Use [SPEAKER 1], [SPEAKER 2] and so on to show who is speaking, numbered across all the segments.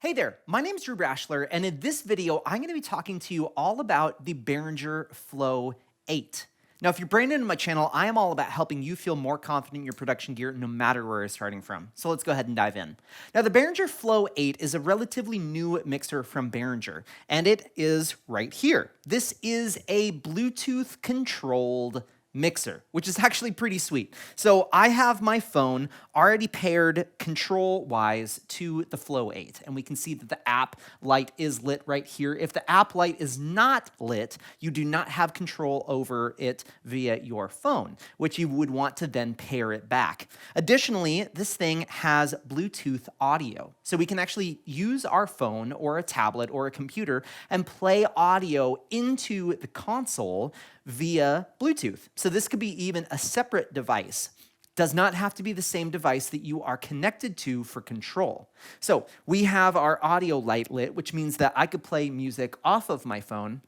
[SPEAKER 1] Hey there, my name's Drew Brashler, and in this video, I'm gonna be talking to you all about the Behringer Flow 8. Now, if you're brand new to my channel, I am all about helping you feel more confident in your production gear no matter where you're starting from. So let's go ahead and dive in. Now, the Behringer Flow 8 is a relatively new mixer from Behringer, and it is right here. This is a Bluetooth controlled mixer, which is actually pretty sweet. So I have my phone already paired control-wise to the Flow 8, and we can see that the app light is lit right here. If the app light is not lit, you do not have control over it via your phone, which you would want to then pair it back. Additionally, this thing has Bluetooth audio, so we can actually use our phone or a tablet or a computer and play audio into the console via Bluetooth. So this could be even a separate device. Does not have to be the same device that you are connected to for control. So we have our audio light lit, which means that I could play music off of my phone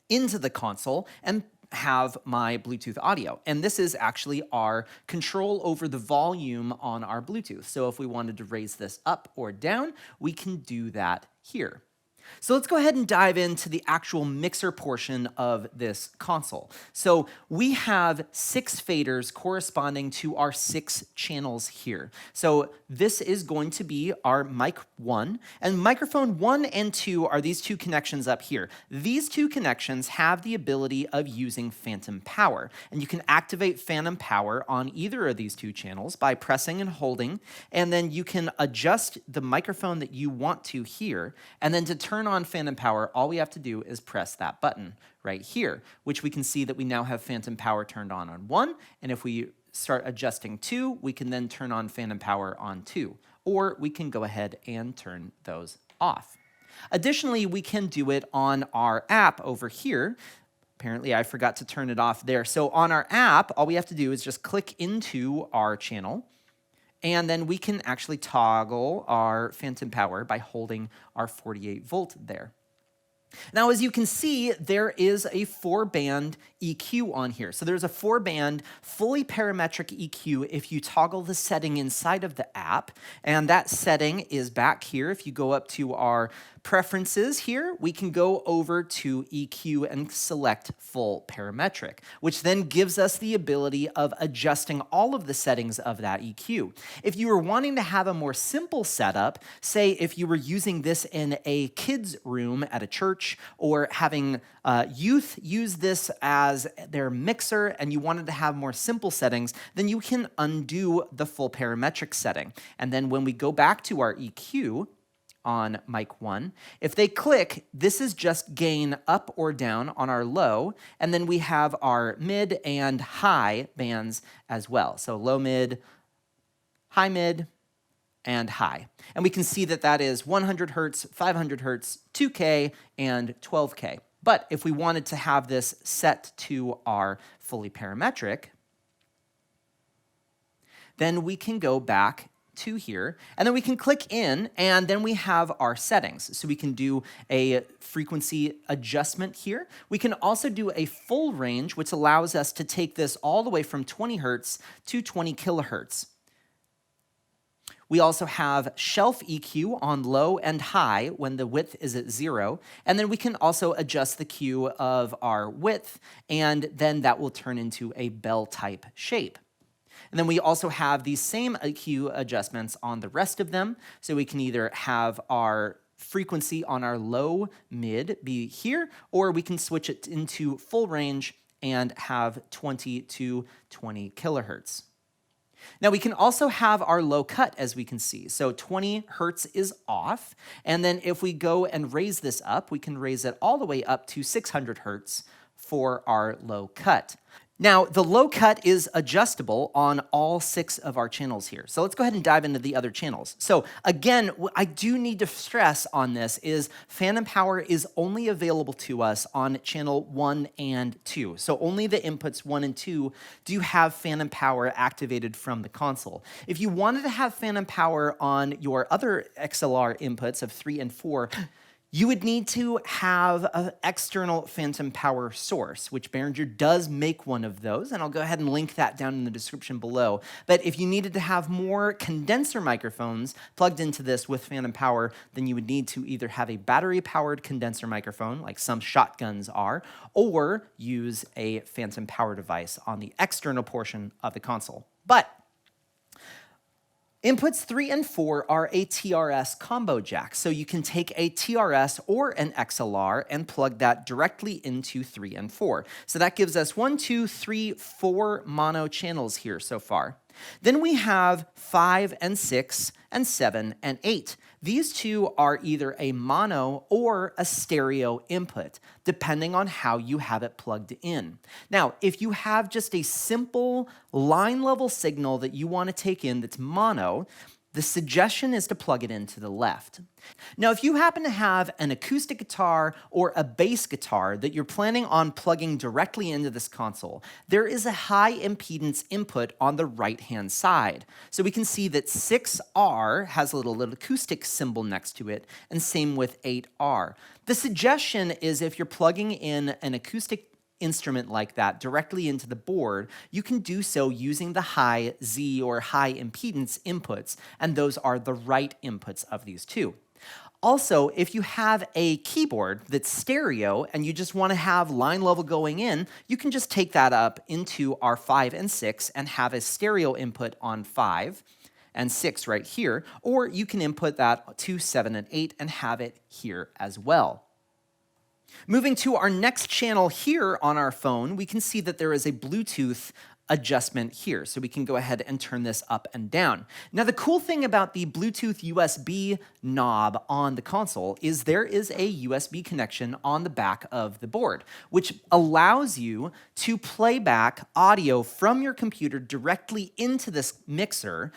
[SPEAKER 1] into the console and have my Bluetooth audio. And this is actually our control over the volume on our Bluetooth. So if we wanted to raise this up or down, we can do that here. So let's go ahead and dive into the actual mixer portion of this console. So we have 6 faders corresponding to our 6 channels here. So this is going to be our mic 1, and microphone 1 and 2 are these 2 connections up here. These 2 connections have the ability of using phantom power, and you can activate phantom power on either of these 2 channels by pressing and holding, and then you can adjust the microphone that you want to hear, and then to turn on phantom power, all we have to do is press that button right here, which we can see that we now have phantom power turned on 1, and if we start adjusting 2, we can then turn on phantom power on 2, or we can go ahead and turn those off. Additionally, we can do it on our app over here. Apparently, I forgot to turn it off there. So on our app, all we have to do is just click into our channel, and then we can actually toggle our phantom power by holding our 48 volt there. Now, as you can see, there is a 4-band EQ on here. So there's a 4-band fully parametric EQ if you toggle the setting inside of the app. And that setting is back here. If you go up to our preferences here, we can go over to EQ and select full parametric, which then gives us the ability of adjusting all of the settings of that EQ. If you were wanting to have a more simple setup, say if you were using this in a kid's room at a church, or having youth use this as their mixer and you wanted to have more simple settings, then you can undo the full parametric setting. And then when we go back to our EQ on mic 1, if they click, this is just gain up or down on our low, and then we have our mid and high bands as well. So low mid, and high. And we can see that that is 100 hertz, 500 hertz, 2K, and 12K. But if we wanted to have this set to our fully parametric, then we can go back to here, and then we can click in, and then we have our settings. So we can do a frequency adjustment here. We can also do a full range, which allows us to take this all the way from 20 hertz to 20 kilohertz. We also have shelf EQ on low and high when the width is at 0. And then we can also adjust the Q of our width, and then that will turn into a bell type shape. And then we also have these same EQ adjustments on the rest of them. So we can either have our frequency on our low mid be here, or we can switch it into full range and have 20 to 20 kilohertz. Now we can also have our low cut, as we can see. So 20 hertz is off. And then if we go and raise this up, we can raise it all the way up to 600 hertz for our low cut. Now, the low cut is adjustable on all 6 of our channels here. So let's go ahead and dive into the other channels. So again, what I do need to stress on this is phantom power is only available to us on channel 1 and 2. So only the inputs 1 and 2 do have phantom power activated from the console. If you wanted to have phantom power on your other XLR inputs of 3 and 4, You would need to have an external phantom power source, which Behringer does make one of those, and I'll go ahead and link that down in the description below. But if you needed to have more condenser microphones plugged into this with phantom power, then you would need to either have a battery-powered condenser microphone, like some shotguns are, or use a phantom power device on the external portion of the console. But inputs 3 and 4 are a TRS combo jack, so you can take a TRS or an XLR and plug that directly into 3 and 4. So that gives us 1, 2, 3, 4 mono channels here so far. Then we have 5 and 6 and 7 and 8. These two are either a mono or a stereo input, depending on how you have it plugged in. Now, if you have just a simple line level signal that you want to take in that's mono, the suggestion is to plug it into the left. Now, if you happen to have an acoustic guitar or a bass guitar that you're planning on plugging directly into this console, there is a high impedance input on the right-hand side. So we can see that 6R has a little acoustic symbol next to it, and same with 8R. The suggestion is if you're plugging in an acoustic instrument like that directly into the board, you can do so using the high Z or high impedance inputs, and those are the right inputs of these two. Also, if you have a keyboard that's stereo and you just want to have line level going in, you can just take that up into our 5 and 6 and have a stereo input on 5 and 6 right here, or you can input that to 7 and 8 and have it here as well. Moving to our next channel here on our phone, we can see that there is a Bluetooth adjustment here. So we can go ahead and turn this up and down. Now, the cool thing about the Bluetooth USB knob on the console is there is a USB connection on the back of the board, which allows you to play back audio from your computer directly into this mixer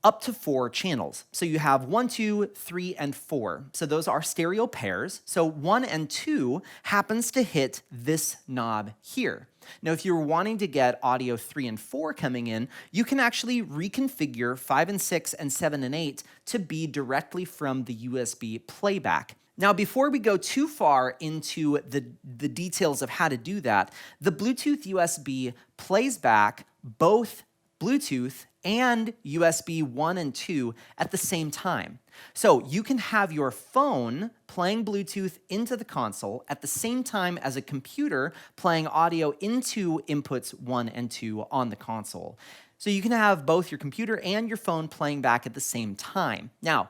[SPEAKER 1] up to 4 channels. So you have 1, 2, 3, and 4. So those are stereo pairs. So 1 and 2 happens to hit this knob here. Now, if you're wanting to get audio 3 and 4 coming in, you can actually reconfigure 5 and 6 and 7 and 8 to be directly from the USB playback. Now, before we go too far into the details of how to do that, the Bluetooth USB plays back both Bluetooth and USB 1 and 2 at the same time. So you can have your phone playing Bluetooth into the console at the same time as a computer playing audio into inputs 1 and 2 on the console. So you can have both your computer and your phone playing back at the same time. Now,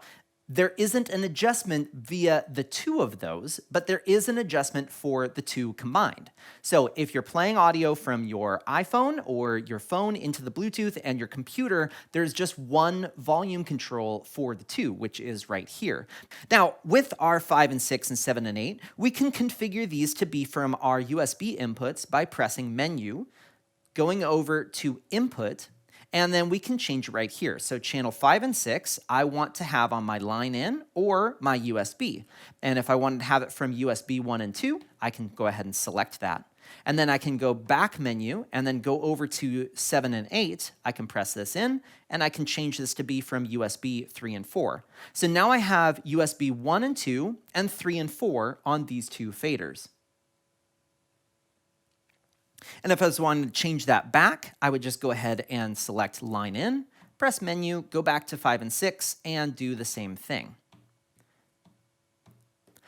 [SPEAKER 1] there isn't an adjustment via the two of those, but there is an adjustment for the two combined. So if you're playing audio from your iPhone or your phone into the Bluetooth and your computer, there's just one volume control for the two, which is right here. Now, with our 5 and 6 and 7 and 8, we can configure these to be from our USB inputs by pressing Menu, going over to Input, and then we can change it right here. So channel 5 and 6, I want to have on my line in or my USB. And if I wanted to have it from USB 1 and 2, I can go ahead and select that. And then I can go back menu and then go over to 7 and 8. I can press this in and I can change this to be from USB 3 and 4. So now I have USB 1 and 2 and 3 and 4 on these two faders. And if I was wanting to change that back, I would just go ahead and select line in, press menu, go back to 5 and 6, and do the same thing.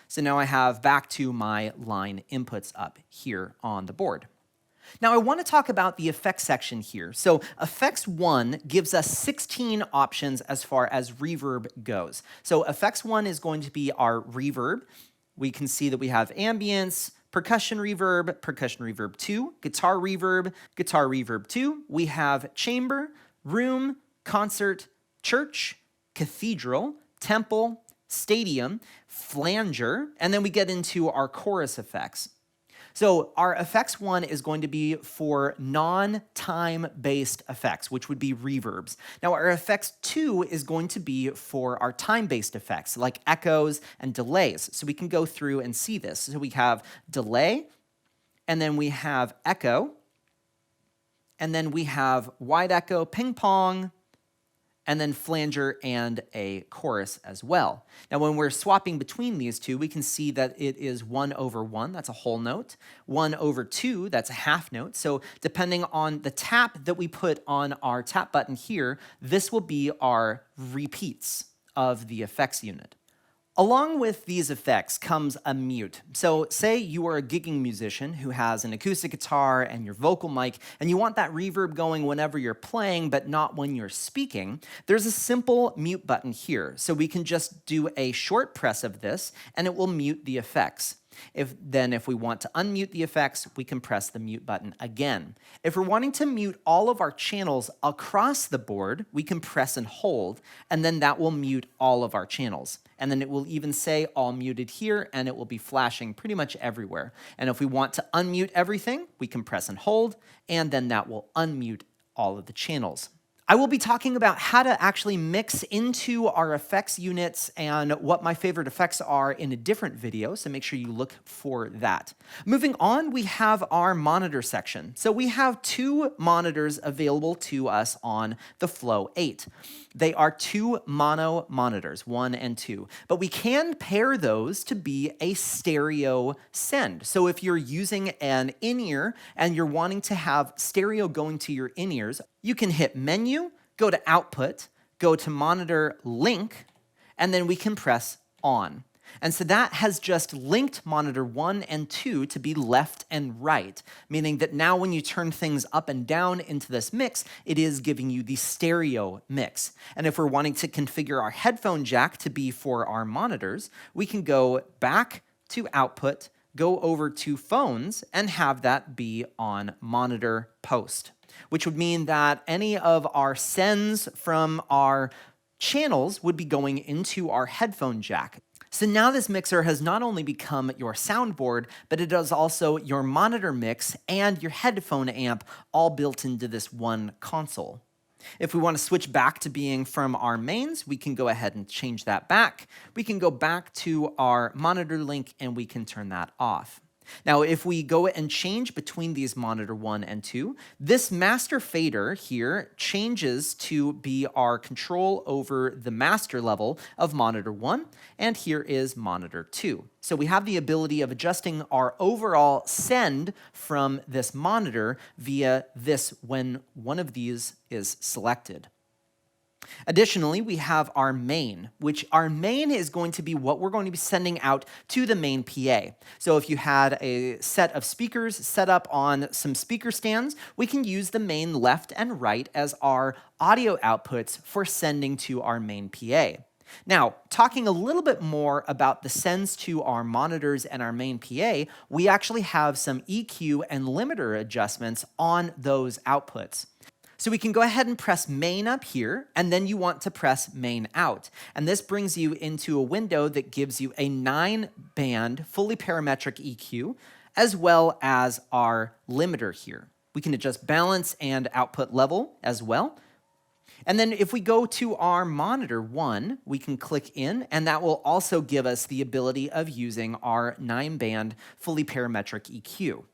[SPEAKER 1] So now I have back to my line inputs up here on the board. Now I want to talk about the effects section here. So effects 1 gives us 16 options as far as reverb goes. So effects 1 is going to be our reverb. We can see that we have ambience, percussion reverb 2, guitar reverb 2. We have chamber, room, concert, church, cathedral, temple, stadium, flanger, and then we get into our chorus effects. So our effects 1 is going to be for non-time-based effects, which would be reverbs. Now our effects 2 is going to be for our time-based effects, like echoes and delays. So we can go through and see this. So we have delay, and then we have echo, and then we have wide echo, ping pong, and then flanger and a chorus as well. Now, when we're swapping between these two, we can see that it is 1/1, that's a whole note, 1/2, that's a half note. So depending on the tap that we put on our tap button here, this will be our repeats of the effects unit. Along with these effects comes a mute. So say you are a gigging musician who has an acoustic guitar and your vocal mic, and you want that reverb going whenever you're playing, but not when you're speaking. There's a simple mute button here. So we can just do a short press of this, and it will mute the effects. If we want to unmute the effects, we can press the mute button again. If we're wanting to mute all of our channels across the board, we can press and hold, and then that will mute all of our channels. And then it will even say all muted here, and it will be flashing pretty much everywhere. And if we want to unmute everything, we can press and hold, and then that will unmute all of the channels. I will be talking about how to actually mix into our effects units and what my favorite effects are in a different video, so make sure you look for that. Moving on, we have our monitor section. So we have two monitors available to us on the Flow 8. They are two mono monitors, 1 and 2, but we can pair those to be a stereo send. So if you're using an in-ear and you're wanting to have stereo going to your in-ears, you can hit Menu, go to Output, go to Monitor Link, and then we can press On. And so that has just linked monitor 1 and 2 to be left and right, meaning that now when you turn things up and down into this mix, it is giving you the stereo mix. And if we're wanting to configure our headphone jack to be for our monitors, we can go back to Output, go over to Phones, and have that be on Monitor Post, which would mean that any of our sends from our channels would be going into our headphone jack. So now this mixer has not only become your soundboard, but it is also your monitor mix and your headphone amp all built into this one console. If we want to switch back to being from our mains, we can go ahead and change that back. We can go back to our monitor link and we can turn that off. Now, if we go and change between these monitor 1 and 2, this master fader here changes to be our control over the master level of monitor 1, and here is monitor 2. So we have the ability of adjusting our overall send from this monitor via this when one of these is selected. Additionally, we have our main, which our main is going to be what we're going to be sending out to the main PA. So if you had a set of speakers set up on some speaker stands, we can use the main left and right as our audio outputs for sending to our main PA. Now, talking a little bit more about the sends to our monitors and our main PA, we actually have some EQ and limiter adjustments on those outputs. So we can go ahead and press main up here, and then you want to press main out. And this brings you into a window that gives you a 9-band, fully parametric EQ, as well as our limiter here. We can adjust balance and output level as well. And then if we go to our monitor 1, we can click in, and that will also give us the ability of using our 9-band, fully parametric EQ.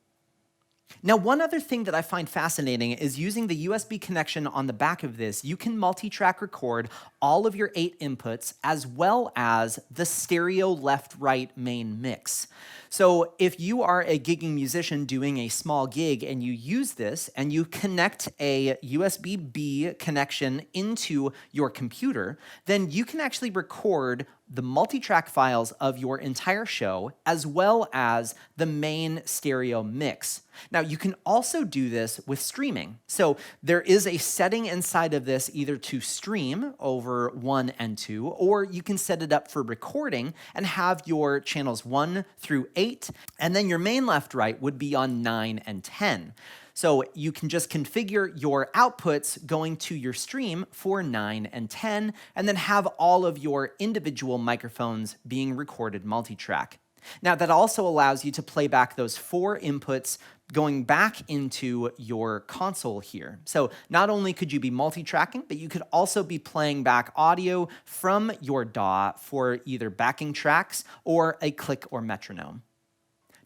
[SPEAKER 1] Now, one other thing that I find fascinating is using the USB connection on the back of this, you can multi-track record all of your 8 inputs as well as the stereo left-right main mix. So if you are a gigging musician doing a small gig and you use this and you connect a USB-B connection into your computer, then you can actually record the multi-track files of your entire show as well as the main stereo mix. Now, you can also do this with streaming. So there is a setting inside of this either to stream over 1 and 2, or you can set it up for recording and have your channels 1 through 8, and then your main left-right would be on 9 and 10. So you can just configure your outputs going to your stream for 9 and 10, and then have all of your individual microphones being recorded multi-track. Now, that also allows you to play back those 4 inputs going back into your console here. So not only could you be multi-tracking, but you could also be playing back audio from your DAW for either backing tracks or a click or metronome.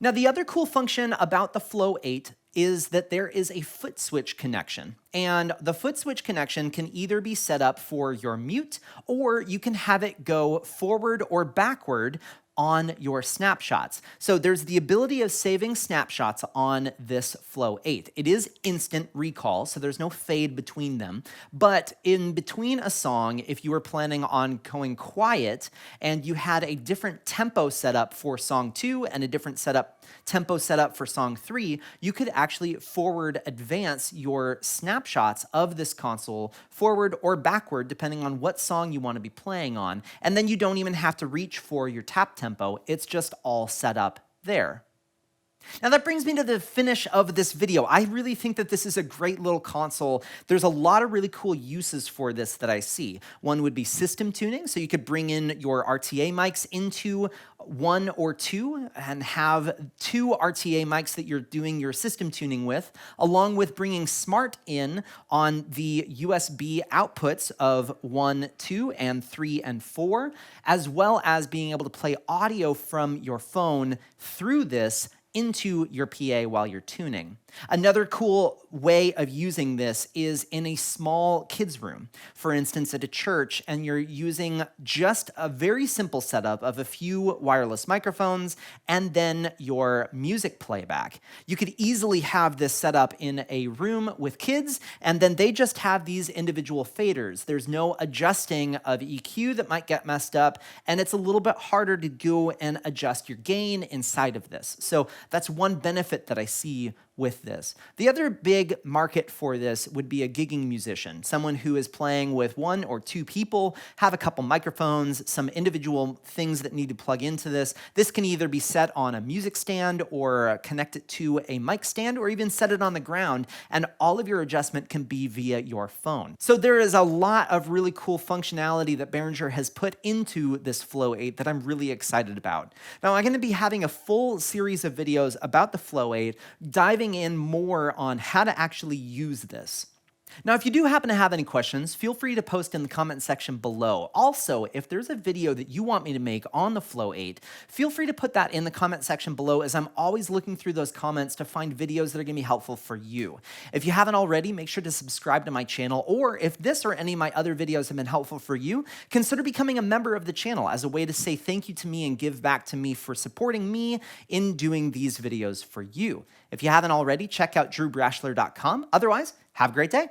[SPEAKER 1] Now, the other cool function about the Flow 8 is that there is a foot switch connection. And the foot switch connection can either be set up for your mute, or you can have it go forward or backward on your snapshots. So there's the ability of saving snapshots on this Flow 8. It is instant recall, so there's no fade between them. But in between a song, if you were planning on going quiet and you had a different tempo setup for song 2 and a different tempo setup for song 3, you could actually forward advance your snapshots of this console forward or backward, depending on what song you want to be playing on. And then you don't even have to reach for your tap tempo. It's just all set up there. Now that brings me to the finish of this video. I really think that this is a great little console. There's a lot of really cool uses for this that I see. One would be system tuning, so you could bring in your RTA mics into 1 or 2 and have 2 RTA mics that you're doing your system tuning with, along with bringing Smart in on the USB outputs of 1, 2, and 3, and 4, as well as being able to play audio from your phone through this into your PA while you're tuning. Another cool way of using this is in a small kids room, for instance, at a church, and you're using just a very simple setup of a few wireless microphones and then your music playback. You could easily have this set up in a room with kids, and then they just have these individual faders. There's no adjusting of EQ that might get messed up, and it's a little bit harder to go and adjust your gain inside of this. So that's one benefit that I see with this. The other big market for this would be a gigging musician, someone who is playing with 1 or 2 people, have a couple microphones, some individual things that need to plug into this. This can either be set on a music stand or connect it to a mic stand, or even set it on the ground, and all of your adjustment can be via your phone. So there is a lot of really cool functionality that Behringer has put into this Flow 8 that I'm really excited about. Now, I'm going to be having a full series of videos about the Flow 8, diving in more on how to actually use this. Now, if you do happen to have any questions, feel free to post in the comment section below. Also, if there's a video that you want me to make on the Flow 8, feel free to put that in the comment section below, as I'm always looking through those comments to find videos that are going to be helpful for you. If you haven't already, make sure to subscribe to my channel, or if this or any of my other videos have been helpful for you, consider becoming a member of the channel as a way to say thank you to me and give back to me for supporting me in doing these videos for you. If you haven't already, check out drewbrashler.com. Otherwise, have a great day.